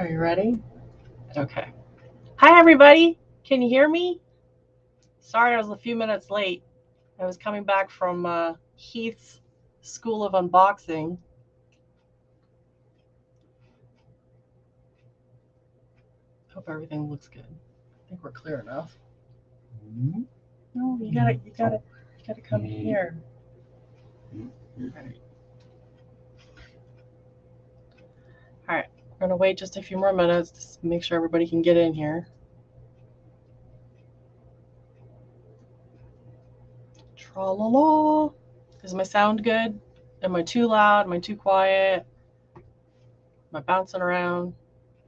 Are you ready? Okay. Hi, everybody. Can you hear me? Sorry, I was a few minutes late. I was coming back from Heath's School of Unboxing. Hope everything looks good. I think we're clear enough. No, you gotta come here. All right. We're gonna wait just a few more minutes to make sure everybody can get in here. Tra-la-la. Is my sound good? Am I too loud? Am I too quiet? Am I bouncing around?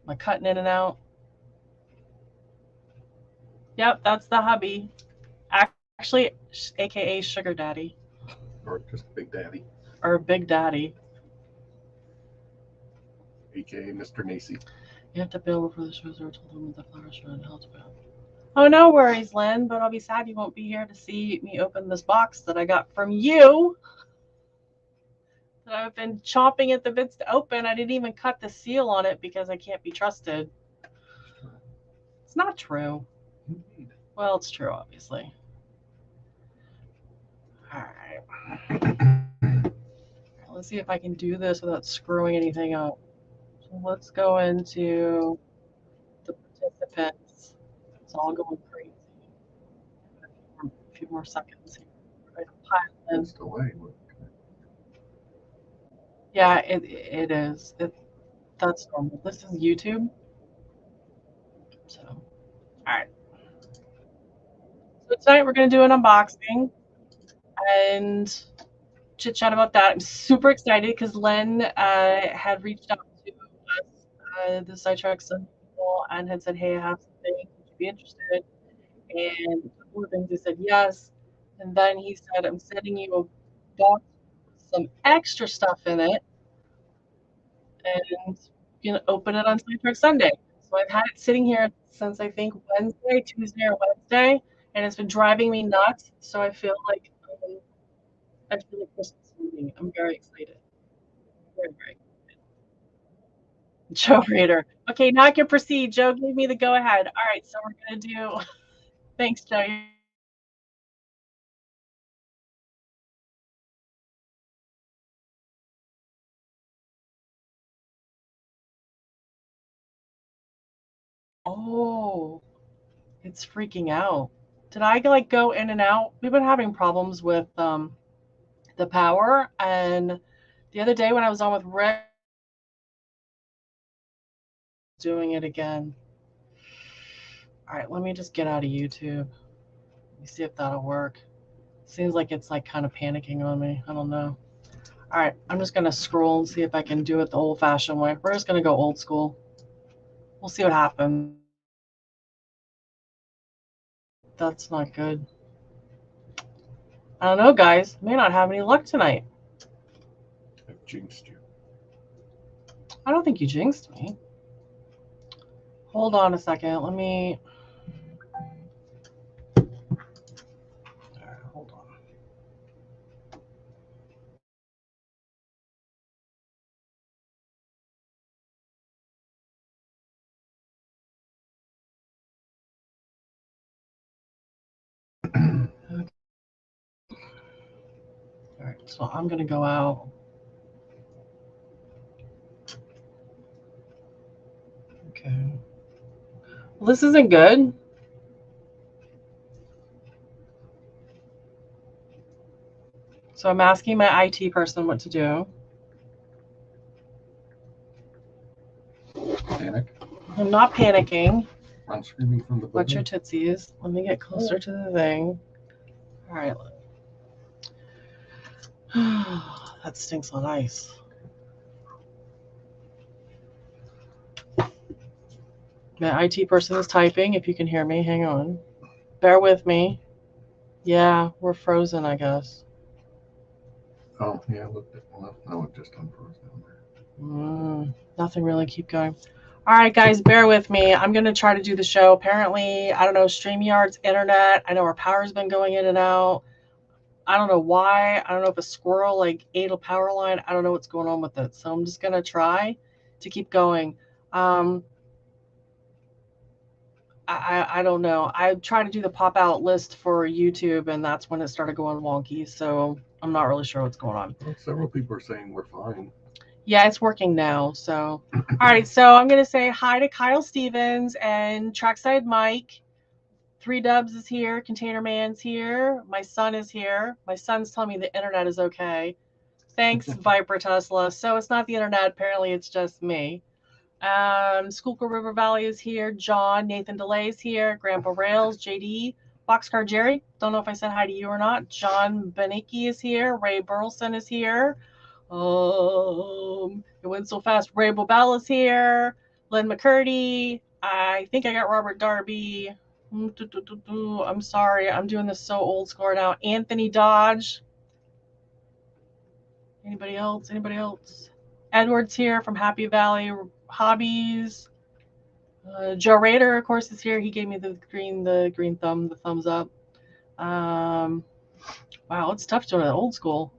Am I cutting in and out? Yep, that's the hubby. Actually, AKA Sugar Daddy. Or just Big Daddy. Or Big Daddy. AKA Mr. Macy. You have to bail before the show's over. Told him the flower show and held about. Oh, no worries, Lynn, but I'll be sad you won't be here to see me open this box that I got from you. That I've been chomping at the bits to open. I didn't even cut the seal on it because I can't be trusted. It's not true. Well, it's true, obviously. All right. Let's see if I can do this without screwing anything up. So let's go into the participants. It's all going crazy. A few more seconds here. It's delayed. Yeah, it is. That's normal. This is YouTube. So, all right. So tonight we're going to do an unboxing and chit chat about that. I'm super excited because Len had reached out to us, the Sidetrack Sun people, and had said, "Hey, I have something. Would you be interested?" And a couple of things he said yes. And then he said, "I'm sending you a box with some extra stuff in it, and you can open it on Sidetrack Sunday." So I've had it sitting here since I think Tuesday or Wednesday, and it's been driving me nuts. So I feel like Christmas morning. I'm very excited. Very, very excited. Joe Raider. Okay, now I can proceed. Joe gave me the go ahead. All right, so we're gonna do. Thanks, Joe. Oh, it's freaking out. Did I like go in and out? We've been having problems with the power, and the other day when I was on with Rick, doing it again. All right, let me just get out of YouTube. Let me see if that'll work. Seems like it's like kind of panicking on me. I don't know. All right, I'm just gonna scroll and see if I can do it the old-fashioned way. We're just gonna go old school. We'll see what happens. That's not good. I don't know, guys. May not have any luck tonight. I've jinxed you. I don't think you jinxed me. Hold on a second. Let me. All right, hold on. Okay. All right, so I'm gonna go out. Okay. Well, this isn't good. So I'm asking my IT person what to do. Panic. I'm not panicking. Run screaming from the building. What's your tootsies? Let me get closer to the thing. All right. That stinks on ice. My IT person is typing. If you can hear me, hang on. Bear with me. Yeah, we're frozen, I guess. Oh, yeah, look. Well, now it just unfroze down there. Nothing really. Keep going. All right, guys, bear with me. I'm going to try to do the show. Apparently, I don't know, StreamYard's internet. I know our power's been going in and out. I don't know why. I don't know if a squirrel like ate a power line. I don't know what's going on with it. So I'm just going to try to keep going. I don't know. I tried to do the pop out list for YouTube, and that's when it started going wonky. So I'm not really sure what's going on. Well, several people are saying we're fine. Yeah, it's working now. So, all right. So I'm gonna say hi to Kyle Stevens and Trackside Mike. 3 Dubs is here. Container Man's here. My son is here. My son's telling me the internet is okay. Thanks, Viper Tesla. So it's not the internet. Apparently, it's just me. Schuylkill River Valley is here. John, Nathan DeLay is here. Grandpa Rails, JD, Boxcar Jerry. Don't know if I said hi to you or not. John Benicki is here. Ray Burleson is here. It went so fast. Ray Bobell is here. Lynn McCurdy. I think I got Robert Darby. I'm sorry. I'm doing this so old school now. Anthony Dodge. Anybody else? Anybody else? Edward's here from Happy Valley Hobbies. Joe Rader, of course, is here. He gave me the green thumb, the thumbs up. Wow, it's tough doing it old school.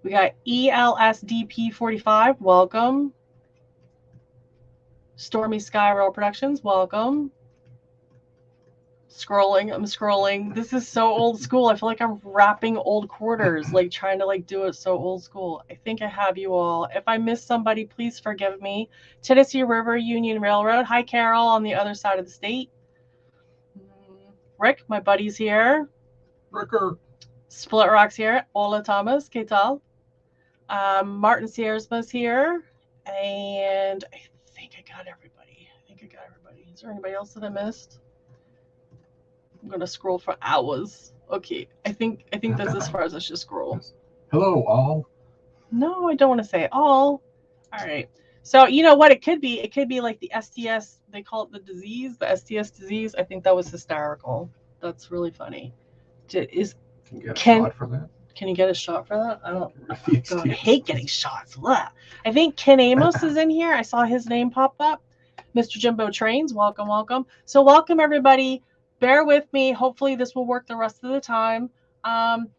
We got ELSDP45, welcome. Stormy Sky Rail Productions, welcome. I'm scrolling. This is so old school. I feel like I'm wrapping old quarters, like trying to do it so old school. I think I have you all. If I missed somebody, please forgive me. Tennessee River Union Railroad. Hi, Carol, on the other side of the state. Rick, my buddy's here. Ricker. Split Rock's here. Ola Thomas, ¿qué tal? Martin Siersma's here. And I think I got everybody. Is there anybody else that I missed? I'm gonna scroll for hours. Okay, I think that's as far as I should scroll. Hello, all. No, I don't want to say all. All right. So you know what it could be? It could be like the STS. They call it the disease, the STS disease. I think that was hysterical. That's really funny. Can you get a shot for that? Can you get a shot for that? I don't. God, I hate getting shots. Blah. I think Ken Amos is in here. I saw his name pop up. Mr. Jimbo Trains, welcome, welcome. So welcome everybody. Bear with me. Hopefully this will work the rest of the time.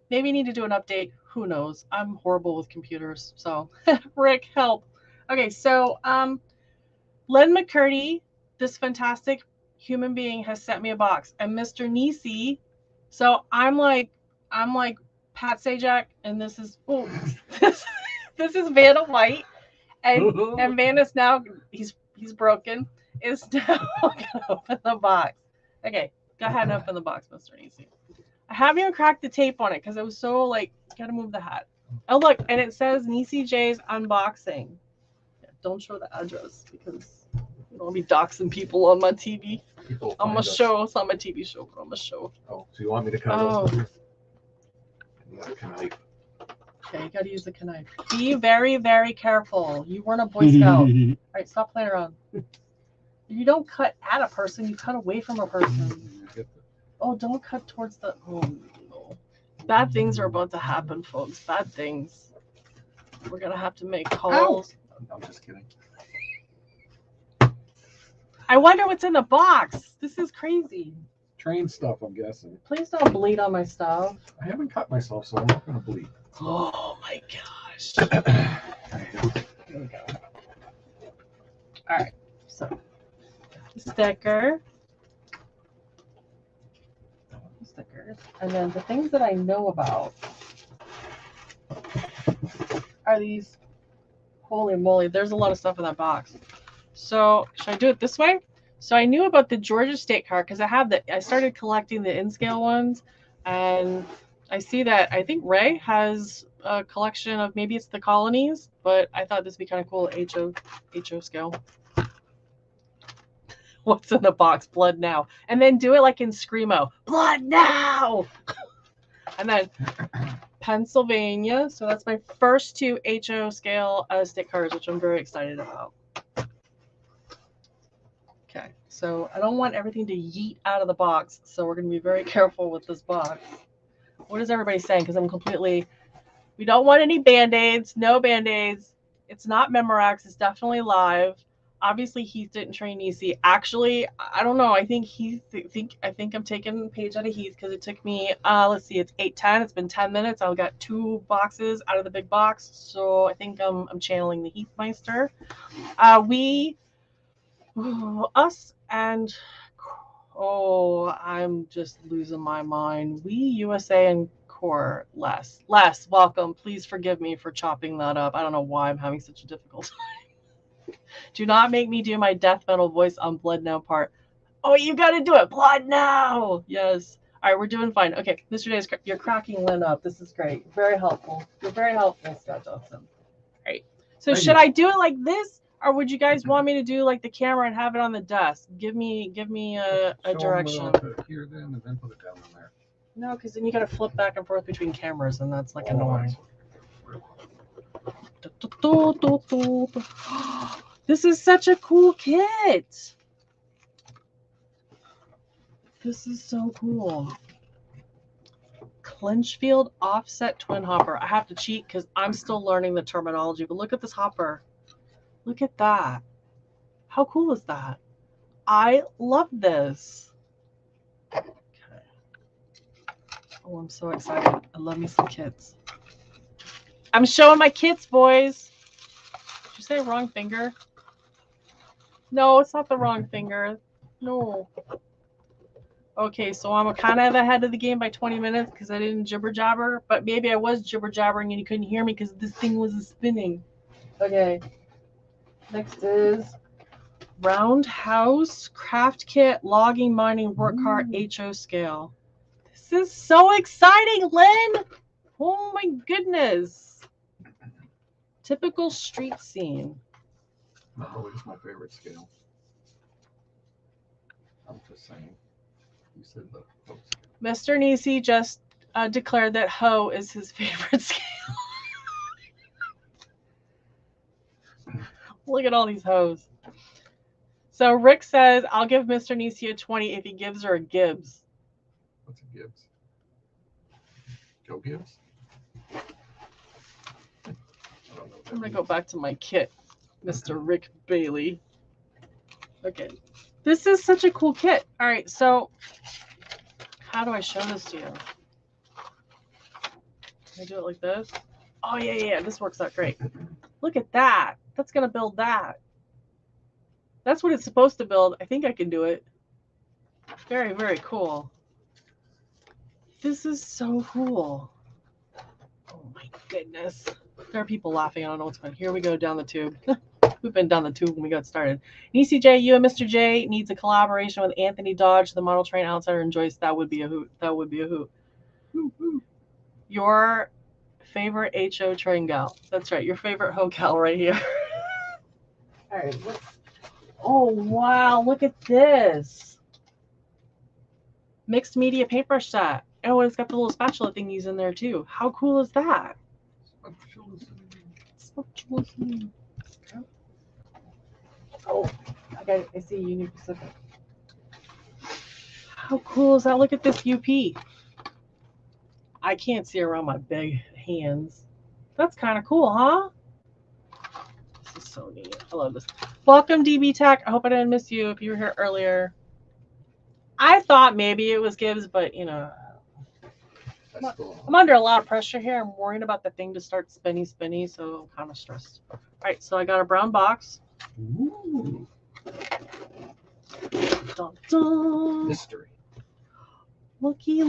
Maybe I need to do an update. Who knows? I'm horrible with computers. So Rick, help. Okay, so Len McCurdy, this fantastic human being, has sent me a box. And Mr. Nisi, so I'm like Pat Sajak, and this is this is Vanna White, and Vanna's now he's broken. Is now gonna open the box. Okay. Go ahead and open the box, Mr. Nisi. I haven't even cracked the tape on it because it was so gotta move the hat. Oh, look, and it says Nisi J's unboxing. Yeah, don't show the address because I don't want to be doxing people on my TV. I'm going to show, it's not my TV show, but I'm going to show. Oh, so you want me to cut those? You got a knife. Okay, you got to use the knife. Be very, very careful. You weren't a Boy Scout. All right, stop playing around. You don't cut at a person, you cut away from a person. Oh, don't cut towards the... Oh, no. Bad things are about to happen, folks. Bad things. We're going to have to make calls. Ow. I'm just kidding. I wonder what's in the box. This is crazy. Train stuff, I'm guessing. Please don't bleed on my stuff. I haven't cut myself, so I'm not going to bleed. Oh, my gosh. Here we go. All right, so... stickers, and then the things that I know about are these. Holy moly, there's a lot of stuff in that box. So should I do it this way? So I knew about the Georgia State card because I started collecting the in-scale ones, and I see that I think Ray has a collection of, maybe it's the colonies, but I thought this would be kind of cool, HO scale. What's in the box? Blood now. And then do it like in Screamo. Blood now! And then Pennsylvania. So that's my first 2 HO scale stick cards, which I'm very excited about. Okay, so I don't want everything to yeet out of the box, so we're going to be very careful with this box. What is everybody saying? Because I'm completely... We don't want any Band-Aids. No Band-Aids. It's not Memorex. It's definitely live. Obviously, Heath didn't train Nisi. Actually, I don't know. I think I think I'm taking a page out of Heath because it took me. Let's see, it's 8:10. It's been 10 minutes. I got 2 boxes out of the big box, so I think I'm channeling the Heathmeister. Us and I'm just losing my mind. We USA and Core Les. Welcome. Please forgive me for chopping that up. I don't know why I'm having such a difficult time. Do not make me do my death metal voice on Blood Now part. Oh, you got to do it. Blood Now. Yes. All right, we're doing fine. Okay, Mr. Days, you're cracking Lynn up. This is great. Very helpful. You're very helpful, Scott Johnson. All right. So should I do it like this? Or would you guys want me to do like the camera and have it on the desk? Give me a direction. Here then, and then put it down there. No, because then you got to flip back and forth between cameras, and that's like annoying. This is such a cool kit. This is so cool. Clinchfield offset twin hopper. I have to cheat because I'm still learning the terminology, but look at this hopper. Look at that. How cool is that? I love this. Okay. Oh, I'm so excited. I love me some kits. I'm showing my kits, boys. Did you say wrong finger? No, it's not the wrong finger. No. Okay, so I'm kind of ahead of the game by 20 minutes because I didn't jibber jabber, but maybe I was jibber jabbering and you couldn't hear me because this thing wasn't spinning. Okay. Next is Roundhouse Craft Kit Logging Mining Work Car HO Scale. This is so exciting, Lynn! Oh my goodness. Typical street scene. Oh, it's my favorite scale. I'm just saying. You said the ho scale. Mr. Nisi just declared that ho is his favorite scale. Look at all these hoes. So Rick says, I'll give Mr. Nisi a 20 if he gives her a Gibbs. What's a Gibbs? Joe Gibbs? I'm going to go back to my kit, Mr. Rick Bailey. Okay. This is such a cool kit. All right, so how do I show this to you? Can I do it like this? Oh, yeah. This works out great. Look at that. That's going to build that. That's what it's supposed to build. I think I can do it. Very, very cool. This is so cool. Oh, my goodness. There are people laughing. I don't know what's going on. Here we go down the tube. We've been down the tube when we got started. Nisi J, you and Mr. J needs a collaboration with Anthony Dodge, the Model Train Outsider, and Joyce. That would be a hoot. That would be a hoot. Your favorite HO train gal. That's right. Your favorite ho gal right here. All right. Oh, wow. Look at this. Mixed media paintbrush set. Oh, and it's got the little spatula thingies in there, too. How cool is that? Spatula. Oh, I see Union Pacific. How cool is that? Look at this UP. I can't see around my big hands. That's kind of cool, huh? This is so neat. I love this. Welcome, DB Tech. I hope I didn't miss you if you were here earlier. I thought maybe it was Gibbs, but, you know, I'm under a lot of pressure here. I'm worrying about the thing to start spinny, so I'm kind of stressed. All right, so I got a brown box. Ooh. Dun, dun. Mystery. Looky.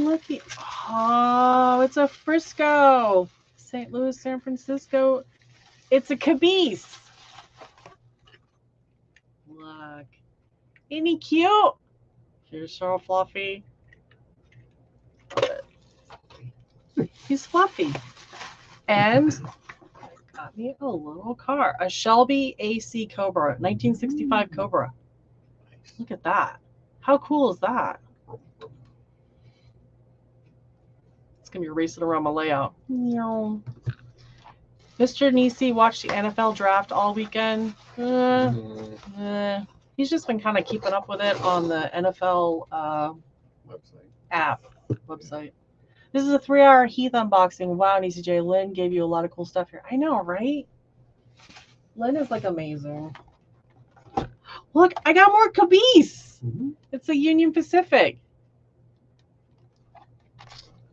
Oh, it's a Frisco. St. Louis, San Francisco. It's a caboose. Look. Isn't he cute? He's so fluffy. He's fluffy. And got me a little car. A Shelby AC Cobra. 1965 Cobra. Look at that. How cool is that? It's going to be racing around my layout. Mr. Nisi watched the NFL draft all weekend. He's just been kind of keeping up with it on the NFL website. This is a 3-hour Heath unboxing. Wow, Nisi J. Lynn gave you a lot of cool stuff here. I know, right? Lynn is like amazing. Look, I got more caboose. Mhm. It's a Union Pacific.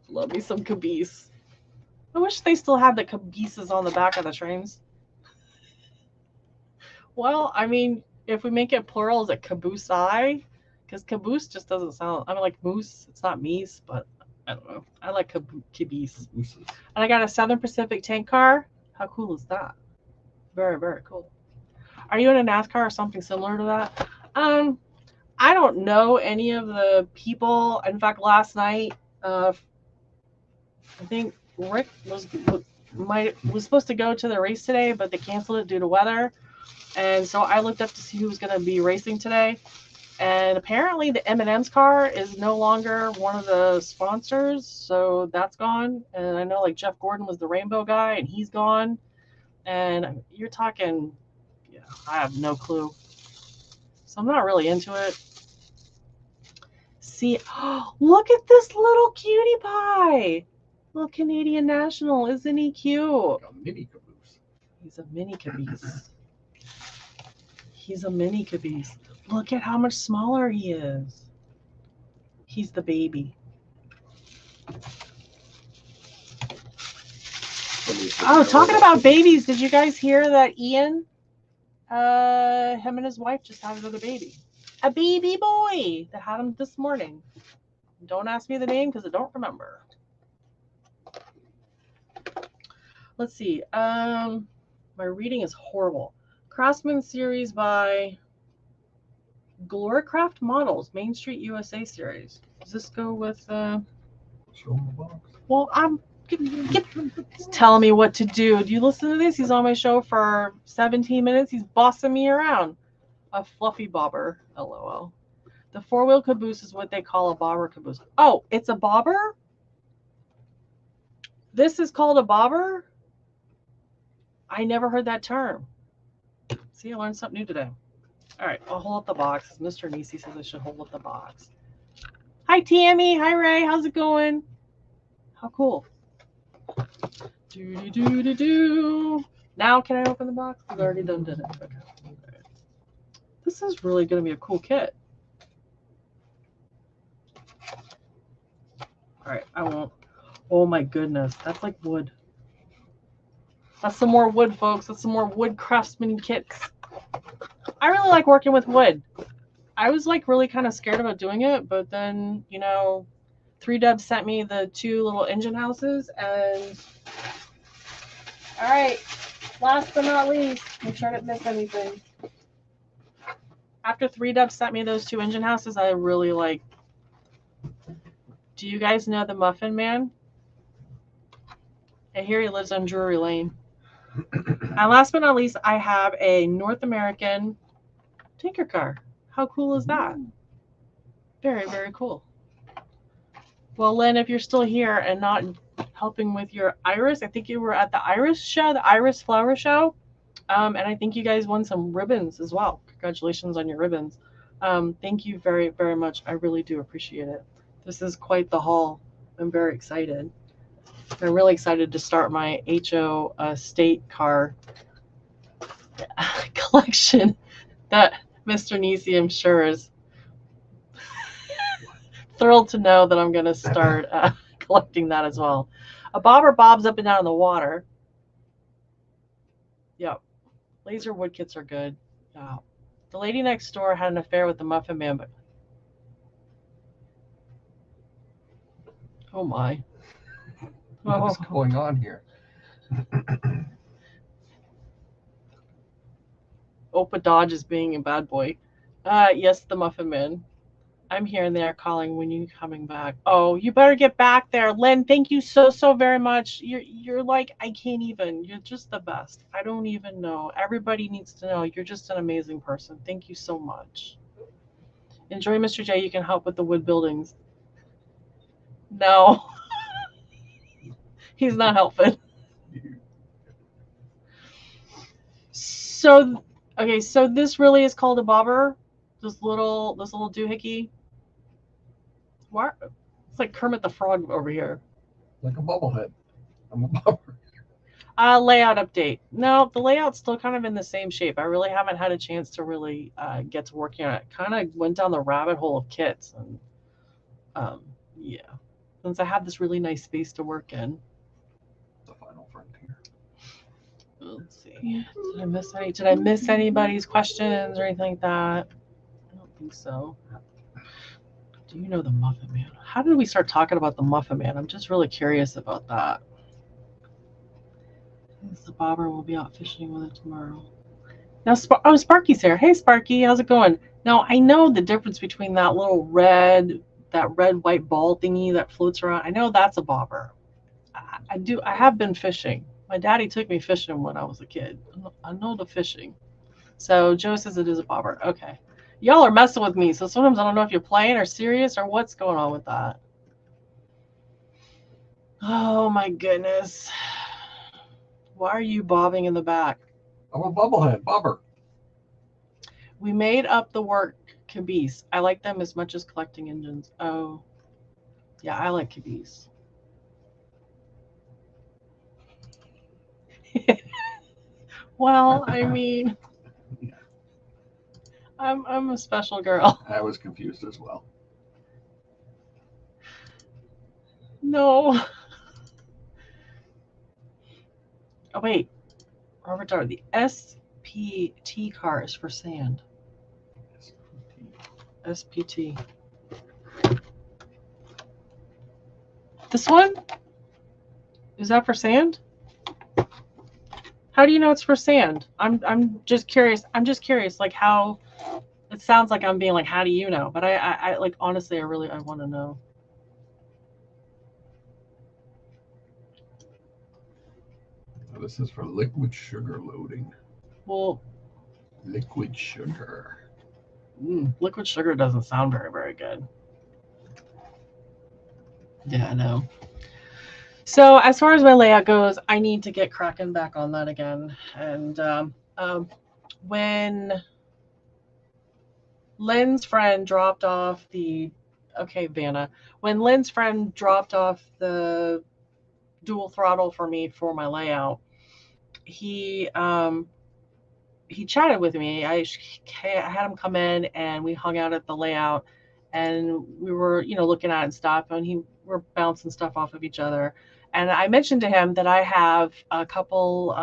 Love me some caboose. I wish they still had the cabooses on the back of the trains. Well, I mean, if we make it plural, is it caboose-I? Because caboose just doesn't sound. I mean, like moose. It's not meese, but I don't know. I like caboose. Cabooses. And I got a Southern Pacific tank car. How cool is that? Very, very cool. Are you in a NASCAR or something similar to that? I don't know any of the people. In fact, last night, I think Rick was supposed to go to the race today, but they canceled it due to weather. And so I looked up to see who was going to be racing today. And apparently the M&M's car is no longer one of the sponsors, so that's gone. And I know like Jeff Gordon was the rainbow guy, and he's gone. And you're talking, yeah, I have no clue. So I'm not really into it. See, look at this little cutie pie. Little Canadian National, isn't he cute? Like a mini caboose. He's a mini caboose. He's a mini caboose. Look at how much smaller he is. He's the baby. Oh, talking about babies, did you guys hear that Ian, him and his wife just had another baby? A baby boy that had him this morning. Don't ask me the name because I don't remember. Let's see. My reading is horrible. Craftsman series by Gloricraft Models, Main Street USA series. Does this go with? Show him the box. Well, he's telling me what to do. Do you listen to this? He's on my show for 17 minutes. He's bossing me around. A fluffy bobber. LOL. The four-wheel caboose is what they call a bobber caboose. Oh, it's a bobber? This is called a bobber? I never heard that term. See, I learned something new today. All right, I'll hold up the box. Mr. Nisi says I should hold up the box. Hi, Tammy. Hi, Ray. How's it going? How cool. Do. Now can I open the box? I've already done it. Okay. This is really going to be a cool kit. All right, I won't. Oh my goodness, that's like wood. That's some more wood, folks. That's some more wood craftsman kits. I really like working with wood. I was like really kind of scared about doing it, but then, you know, 3Dub sent me the 2 little engine houses, and all right, last but not least, make sure I didn't miss anything. After 3Dub sent me those 2 engine houses, I really like. Do you guys know the Muffin Man? I hear he lives on Drury Lane. And last but not least, I have a North American tinker car. How cool is that? Very, very cool. Well, Lynn, if you're still here and not helping with your iris, I think you were at the iris show, the iris flower show. And I think you guys won some ribbons as well. Congratulations on your ribbons. Thank you very, very much. I really do appreciate it. This is quite the haul. I'm very excited. I'm really excited to start my HO state car collection that Mr. Nisi, I'm sure, is thrilled to know that I'm going to start collecting that as well. A bobber bobs up and down in the water. Yep. Laser wood kits are good. Yeah. The lady next door had an affair with the Muffin Man, but oh my. What's going on here? Opa Dodge is being a bad boy. Yes, the Muffin Man. I'm here and there calling when you coming back. Oh, you better get back there. Len, thank you so very much. You're like, I can't even. You're just the best. I don't even know. Everybody needs to know you're just an amazing person. Thank you so much. Enjoy, Mr. J. You can help with the wood buildings. No. He's not helping. So, okay, so this really is called a bobber. This little doohickey. What? It's like Kermit the Frog over here. Like a bobblehead. I'm a bobber. Layout update. No, the layout's still kind of in the same shape. I really haven't had a chance to really get to working on it. Kind of went down the rabbit hole of kits, and yeah, since I have this really nice space to work in. The final frontier. Let's see. Did I miss anybody's questions or anything like that? I don't think so. Do you know the Muffin Man? How did we start talking about the Muffin Man? I'm just really curious about that. The bobber will be out fishing with it tomorrow. Now, Sparky's here. Hey, Sparky, how's it going? Now, I know the difference between that little that red white ball thingy that floats around. I know that's a bobber. I have been fishing. My daddy took me fishing when I was a kid. I know the fishing. So Joe says it is a bobber. Okay. Y'all are messing with me, so sometimes I don't know if you're playing or serious or what's going on with that. Oh my goodness. Why are you bobbing in the back? I'm a bubblehead bobber. We made up the work caboose. I like them as much as collecting engines. Oh, yeah, I like caboose. Well, I mean, I'm a special girl. I was confused as well. No. Oh wait, Robert Darr, the SPT car is for sand. SPT. This one? Is that for sand? How do you know it's for sand? I'm just curious. I'm just curious, like how it sounds like I'm being like, how do you know? But I like honestly, I want to know. This is for liquid sugar loading. Well, liquid sugar. Liquid sugar doesn't sound very, very good. Yeah, I know. So as far as my layout goes, I need to get cracking back on that again. And when Lynn's friend dropped off Vanna, when Lynn's friend dropped off the dual throttle for me for my layout, he chatted with me. I had him come in and we hung out at the layout and we were, looking at it and stuff, and we're bouncing stuff off of each other. And I mentioned to him that I have a couple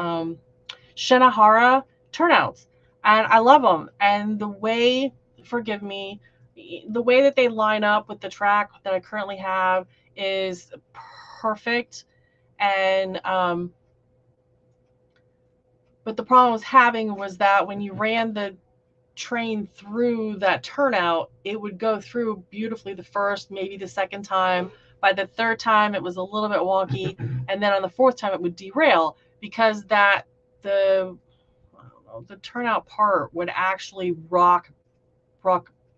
Shinohara turnouts and I love them. And the way that they line up with the track that I currently have is perfect. And but the problem I was having was that when you ran the train through that turnout, it would go through beautifully the first, maybe the second time. By the third time, it was a little bit wonky, and then on the fourth time, it would derail because the turnout part would actually rock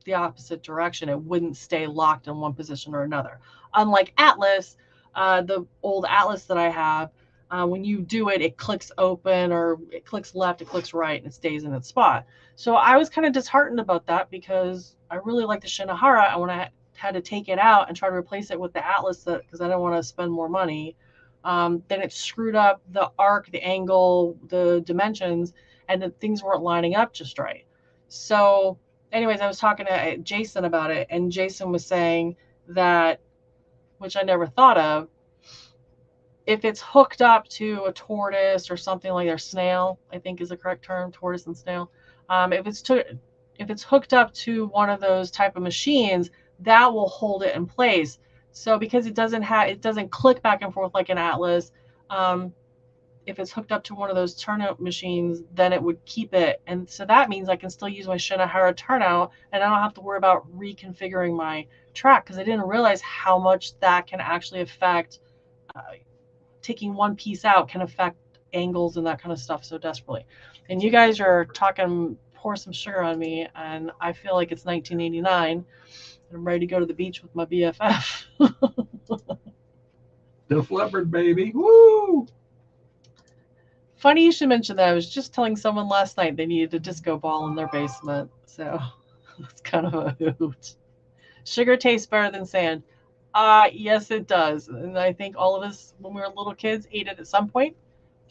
the opposite direction. It wouldn't stay locked in one position or another. Unlike Atlas, the old Atlas that I have, when you do it, it clicks open or it clicks left, it clicks right, and it stays in its spot. So I was kind of disheartened about that because I really like the Shinohara. And when I had to take it out and try to replace it with the Atlas because I didn't want to spend more money, then it screwed up the arc, the angle, the dimensions, and things weren't lining up just right. So anyways, I was talking to Jason about it, and Jason was saying that, which I never thought of, if it's hooked up to a tortoise or something like their snail, I think is the correct term, tortoise and snail. If it's hooked up to one of those type of machines, that will hold it in place. So because it doesn't click back and forth like an Atlas, if it's hooked up to one of those turnout machines, then it would keep it. And so that means I can still use my Shinohara turnout and I don't have to worry about reconfiguring my track because I didn't realize how much that can actually affect. Taking one piece out can affect angles and that kind of stuff so desperately. And you guys are talking, pour some sugar on me, and I feel like it's 1989 and I'm ready to go to the beach with my BFF. Def Leppard, baby. Woo! Funny you should mention that. I was just telling someone last night they needed a disco ball in their basement. So that's kind of a hoot. Sugar tastes better than sand. Yes, it does. And I think all of us, when we were little kids, ate it at some point.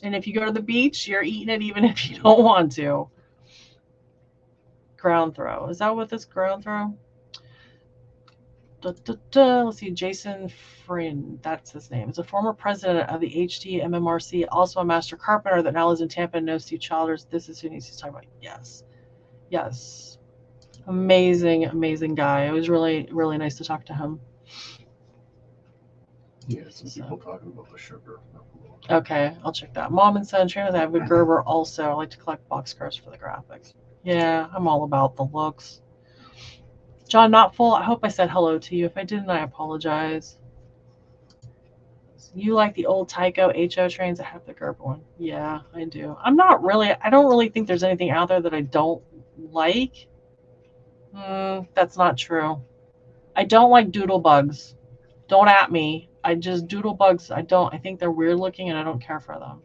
And if you go to the beach, you're eating it even if you don't want to. Ground throw. Is that what this ground throw? Let's see, Jason Friend, that's his name. Is a former president of the HTMMRC, also a master carpenter that now lives in Tampa and knows Steve Childers. This is who needs to talk about. Yes. Yes. Amazing, amazing guy. It was really, really nice to talk to him. Yeah, some people talking about the sugar. Okay, I'll check that. Mom and son trainers. I have a Gerber also. I like to collect boxcars for the graphics. Yeah, I'm all about the looks. John Not Full, I hope I said hello to you. If I didn't, I apologize. You like the old Tyco HO trains? I have the Gerber one. Yeah, I do. I don't really think there's anything out there that I don't like. That's not true. I don't like doodle bugs. Don't at me. Doodle bugs, I think they're weird looking and I don't care for them.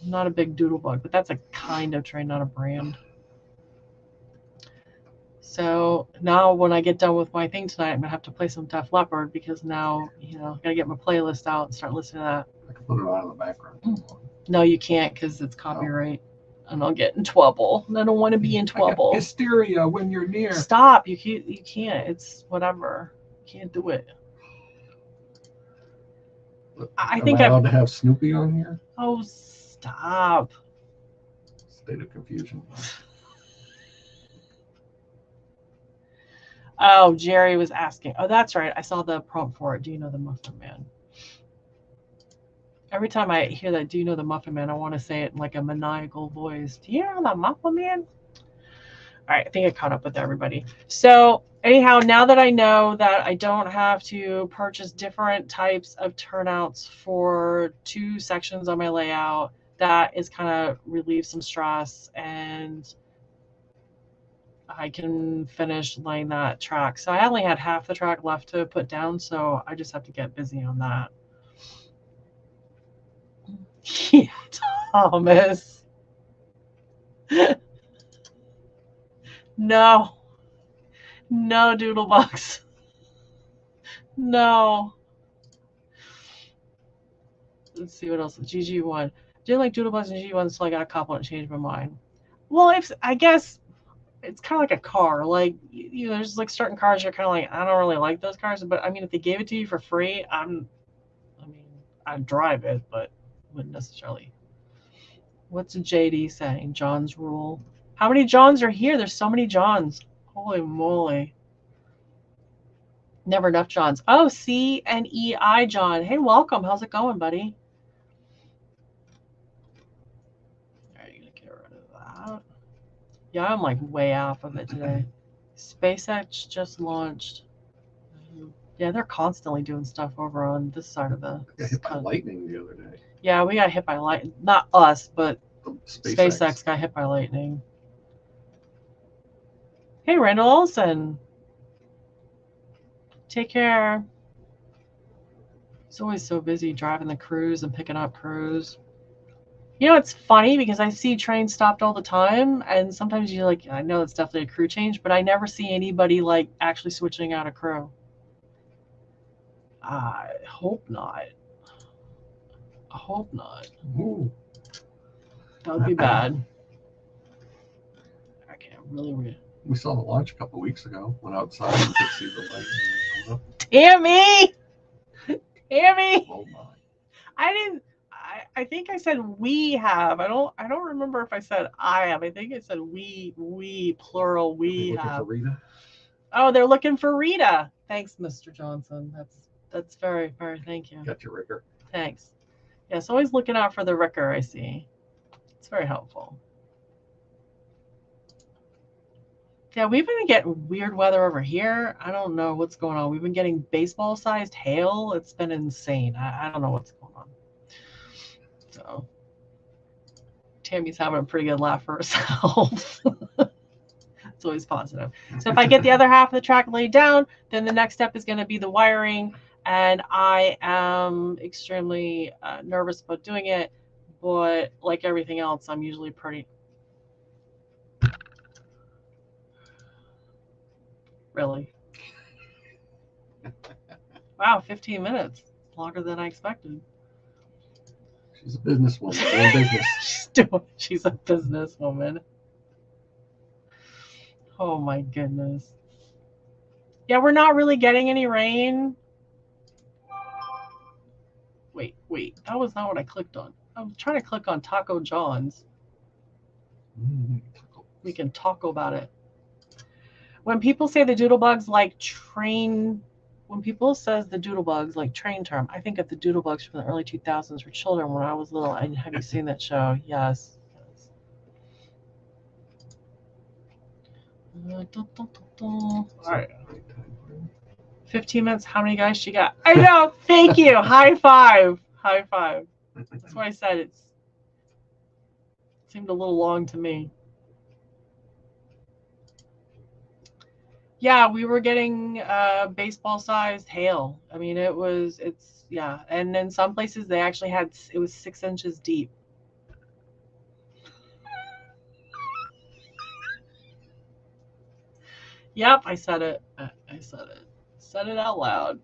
I'm not a big doodle bug, but that's a kind of train, not a brand. So now when I get done with my thing tonight, I'm going to have to play some Def Leppard because now, I got to get my playlist out and start listening to that. I can put it on in the background. No, you can't because it's copyright. And I'll get in trouble. And I don't want to be in trouble. Hysteria when you're near. Stop. You can't. It's whatever. You can't do it. I think I'm allowed to have Snoopy on here? Oh, stop. State of confusion. Oh, Jerry was asking. Oh, that's right. I saw the prompt for it. Do you know the Muffin Man? Every time I hear that, do you know the Muffin Man, I want to say it in like a maniacal voice. Do you know the Muffin Man? All right, I think I caught up with everybody. So anyhow, now that I know that I don't have to purchase different types of turnouts for 2 sections on my layout, that is kind of relieve some stress, and I can finish laying that track. So I only had half the track left to put down, so I just have to get busy on that. Yeah, Thomas. No. No, Doodlebugs. No. Let's see what else. GG1. Didn't like Doodlebugs and GG1, so I got a couple and changed my mind. Well, I guess it's kind of like a car. Like, there's like certain cars you're kind of like, I don't really like those cars. But I mean, if they gave it to you for free, I'd drive it, but wouldn't necessarily. What's JD saying? John's rule. How many Johns are here? There's so many Johns. Holy moly. Never enough Johns. Oh, CNEI John. Hey, welcome. How's it going, buddy? Are you going to get rid of that? Yeah, I'm like way off of it today. SpaceX just launched. Yeah, they're constantly doing stuff over on this side of the. I got hit by lightning the other day. Yeah, we got hit by lightning. Not us, but SpaceX got hit by lightning. Hey, Randall Olson. Take care. He's always so busy driving the crews and picking up crews. It's funny because I see trains stopped all the time, and sometimes you're like, I know it's definitely a crew change, but I never see anybody like actually switching out a crew. I hope not. I hope not. Ooh. That would be bad. I can't really. We saw the launch a couple weeks ago. Went outside and could see the lightning. Tammy! Tammy! Oh my! I didn't. I think I said we have. I don't remember if I said I have. I think I said we plural. We have. For Rita? Oh, they're looking for Rita. Thanks, Mr. Johnson. That's very, very. Thank you. Got your Ricker. Thanks. Yes, always looking out for the Ricker. I see. It's very helpful. Yeah, we've been getting weird weather over here. I don't know what's going on. We've been getting baseball-sized hail. It's been insane. I don't know what's going on. So, Tammy's having a pretty good laugh for herself. It's always positive. So if I get the other half of the track laid down, then the next step is going to be the wiring. And I am extremely nervous about doing it. But like everything else, I'm usually pretty... Really? Wow, 15 minutes. Longer than I expected. She's a businesswoman doing business. She's a businesswoman. Oh my goodness. Yeah, we're not really getting any rain. Wait. That was not what I clicked on. I'm trying to click on Taco John's. We can talk about it. When people say the doodlebugs like train, when people says the doodlebugs like train term, I think of the doodlebugs from the early 2000s for children when I was little. And have you seen that show? Yes. All right. 15 minutes. How many guys she got? I know. Thank you. High five. High five. That's why I said it seemed a little long to me. Yeah, we were getting baseball-sized hail. I mean, yeah. And in some places they actually it was 6 inches deep. Yep, I said it. I said it. Said it out loud.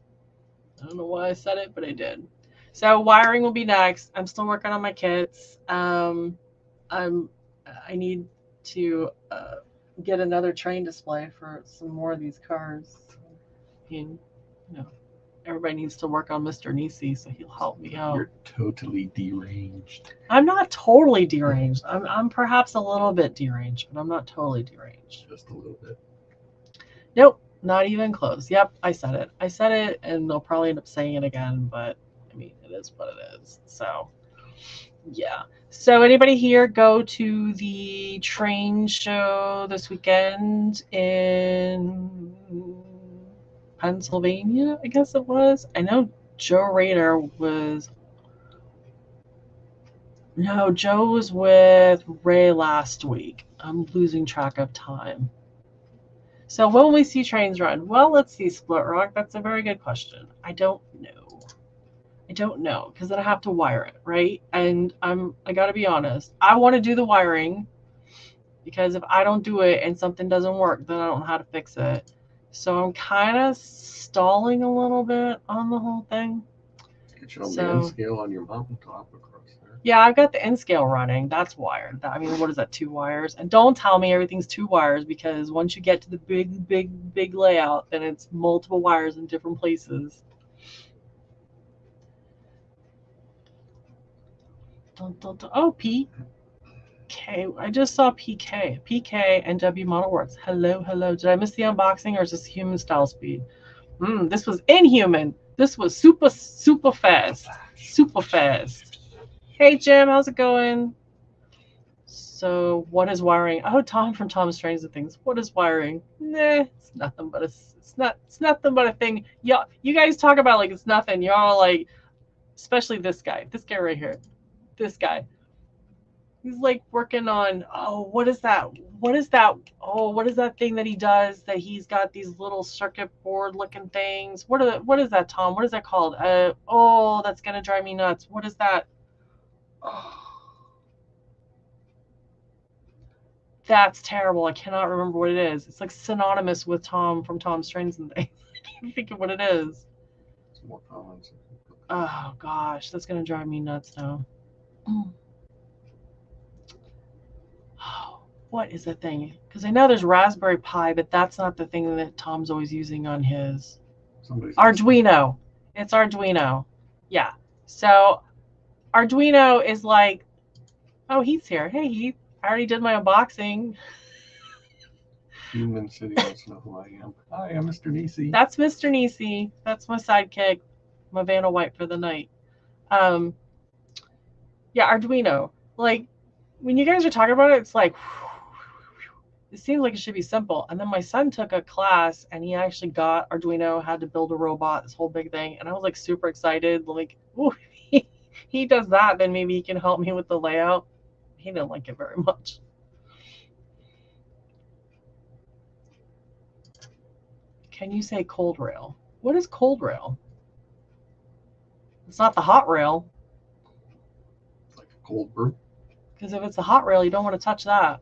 I don't know why I said it, but I did. So wiring will be next. I'm still working on my kits. I need to get another train display for some more of these cars. And, everybody needs to work on Mr. Nisi, so he'll help me out. You're totally deranged. I'm not totally deranged. I'm perhaps a little bit deranged, but I'm not totally deranged. Just a little bit. Nope, not even close. Yep, I said it. I said it, and they'll probably end up saying it again, but I mean, it is what it is. So, yeah. So, anybody here go to the train show this weekend in Pennsylvania? I guess it was. I know Joe Rader was. No, Joe was with Ray last week. I'm losing track of time. So when will we see trains run? Well, let's see, Split Rock. That's a very good question. I don't know. Because then I have to wire it, right? And I gotta be honest. I want to do the wiring because if I don't do it and something doesn't work, then I don't know how to fix it. So I'm kind of stalling a little bit on the whole thing. Get you on the N scale on your mountaintop across there. Yeah, I've got the N scale running. That's wired. I mean, what is that? 2 wires? And don't tell me everything's 2 wires, because once you get to the big layout, then it's multiple wires in different places. Oh, PK. I just saw PK. PK and W Model Works. Hello. Did I miss the unboxing, or is this human style speed? This was inhuman. This was super fast. Super fast. Hey, Jim, how's it going? So, what is wiring? Oh, Tom from Tom Strains of Things. What is wiring? Nah, it's nothing but it's nothing but a thing. Y'all, you guys talk about like it's nothing. Y'all like, especially this guy right here. This guy. He's like working on, what is that? Oh, what is that thing that he does that he's got these little circuit board looking things? What is that, Tom? What is that called? That's gonna drive me nuts. What is that? Oh, that's terrible. I cannot remember what it is. It's like synonymous with Tom from Tom Strains and Things. I can't think of what it is. It's more common. Oh gosh, that's gonna drive me nuts now. What is the thing? Because I know there's Raspberry Pi, but that's not the thing that Tom's always using on his Arduino. It's Arduino. Yeah. So Arduino is like, oh, Heath's here. Hey, Heath. I already did my unboxing. Human City wants to know who I am. Hi, I'm Mr. Nisi. That's Mr. Nisi. That's my sidekick, my Vanna White for the night. Yeah, Arduino. Like, when you guys are talking about it, it's like, it seems like it should be simple. And then my son took a class and he actually got Arduino, had to build a robot, this whole big thing. And I was like super excited. Like, ooh, he does that, then maybe he can help me with the layout. He didn't like it very much. Can you say cold rail? What is cold rail? It's not the hot rail. It's like a cold brew. Because if it's a hot rail, you don't want to touch that.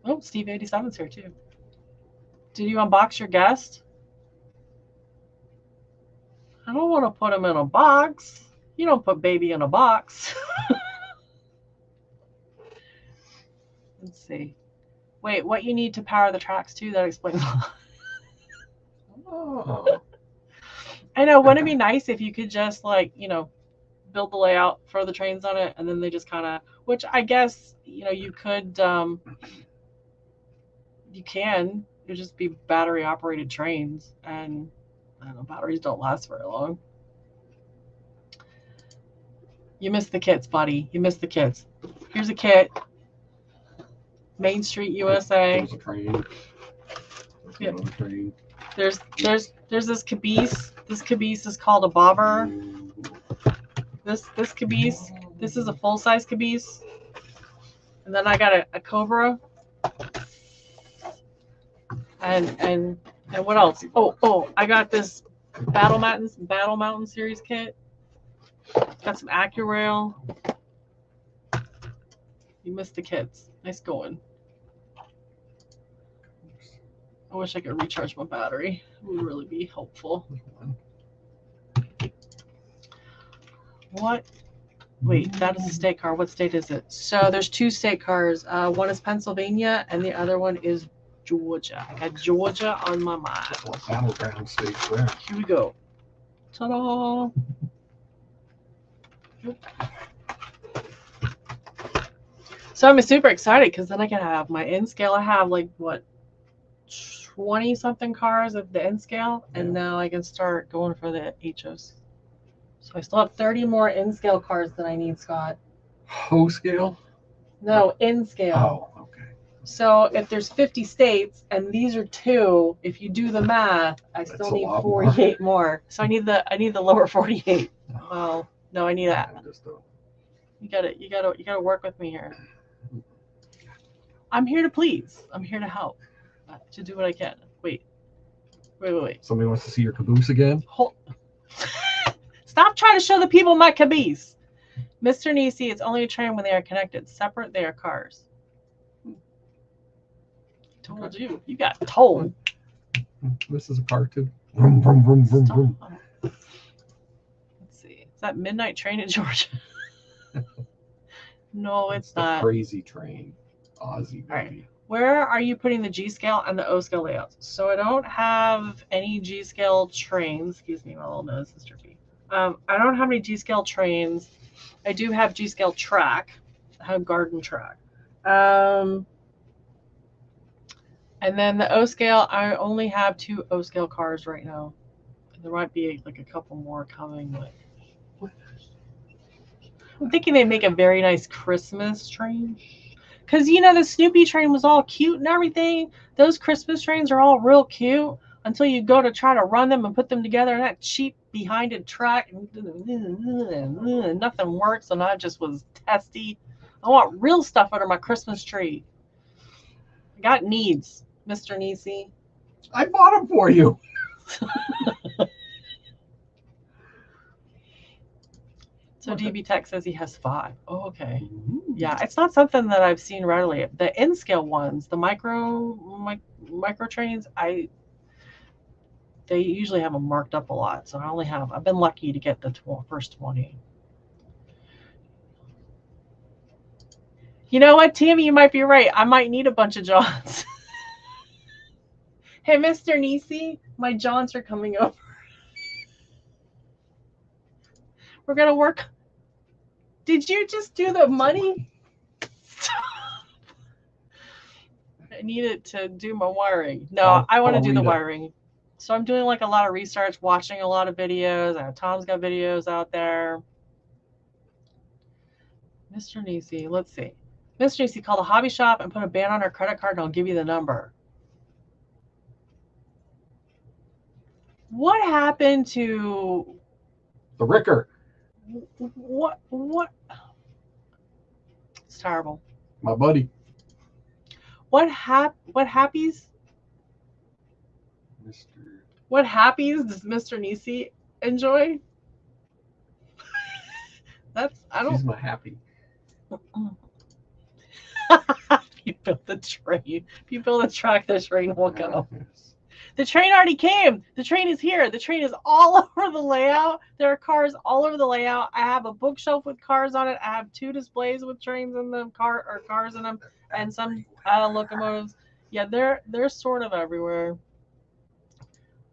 Oh, Steve 87's here too. Did you unbox your guest? I don't want to put them in a box. You don't put baby in a box. Let's see. Wait, what you need to power the tracks too? That explains a lot. Oh. I know. Wouldn't it be nice if you could just like, build the layout, throw the trains on it, and then they just kind of, which I guess, you could, you can. It'd just be battery operated trains, and I don't know, batteries don't last very long. You missed the kits, buddy. You missed the kits. Here's a kit. Main Street, USA. There's a train. There's another train. There's this caboose. This caboose is called a bobber. This caboose. This is a full size caboose. And then I got a Cobra. And what else? Oh, I got this Battle Mountain series kit. Got some AccuRail. You missed the kits. Nice going. I wish I could recharge my battery. It would really be helpful. What? Wait, that is a state car. What state is it? So there's two state cars. One is Pennsylvania, and the other one is Georgia. I got Georgia on my mind. Battleground states there. Here we go. Ta-da! So I'm super excited because then I can have my N scale. I have like what, 20 something cars of the N scale, and now I can start going for the HOs. So I still have 30 more N scale cars than I need, Scott. Ho scale? No, N scale. Oh, okay. So if there's 50 states and these are 2, if you do the math, I still need 48 more. So I need the lower 48. Well, no, I need that. You gotta work with me here. I'm here to please. I'm here to help. To do what I can. Wait. Somebody wants to see your caboose again? Stop trying to show the people my caboose. Mr. Nisi, it's only a train when they are connected. Separate, they are cars. Told you. You got told. This is a car too. Vroom, vroom, vroom, vroom, vroom. Let's see. Is that Midnight Train in Georgia? No, it's not. Crazy train. Aussie, baby. All right. Where are you putting the G scale and the O scale layouts? So I don't have any G scale trains. Excuse me, my little nose is tricky. I don't have any G scale trains. I do have G scale track. I have garden track. And then the O scale, I only have 2 O scale cars right now. There might be like a couple more coming. I'm thinking they'd make a very nice Christmas train. Because, the Snoopy train was all cute and everything. Those Christmas trains are all real cute until you go to try to run them and put them together in that cheap behind-it track. And nothing works, and I just was testy. I want real stuff under my Christmas tree. I got needs, Mr. Nisi. I bought them for you. So DB Tech says he has 5. Oh, okay. Yeah, it's not something that I've seen readily. The N scale ones, the micro trains, they usually have them marked up a lot. So I've been lucky to get the first 20. You know what, Tammy, you might be right. I might need a bunch of Johns. Hey, Mr. Nisi, my Johns are coming over. We're going to work. Did you just do the money? I need it to do my wiring. No, I want to do the wiring. So I'm doing like a lot of research, watching a lot of videos. Tom's got videos out there. Mr. Nisi, let's see. Mr. Nisi, call the hobby shop and put a band on our credit card and I'll give you the number. What happened to the Ricker? What? It's terrible. My buddy. What happies? What happies does Mr. Nisi enjoy? She's my happy. You build the train. If you build a track, the train will go. Yes. The train already came. The train is here. The train is all over the layout. There are cars all over the layout. I have a bookshelf with cars on it. I have 2 displays with trains in them, cars in them, and some locomotives. Yeah, they're sort of everywhere.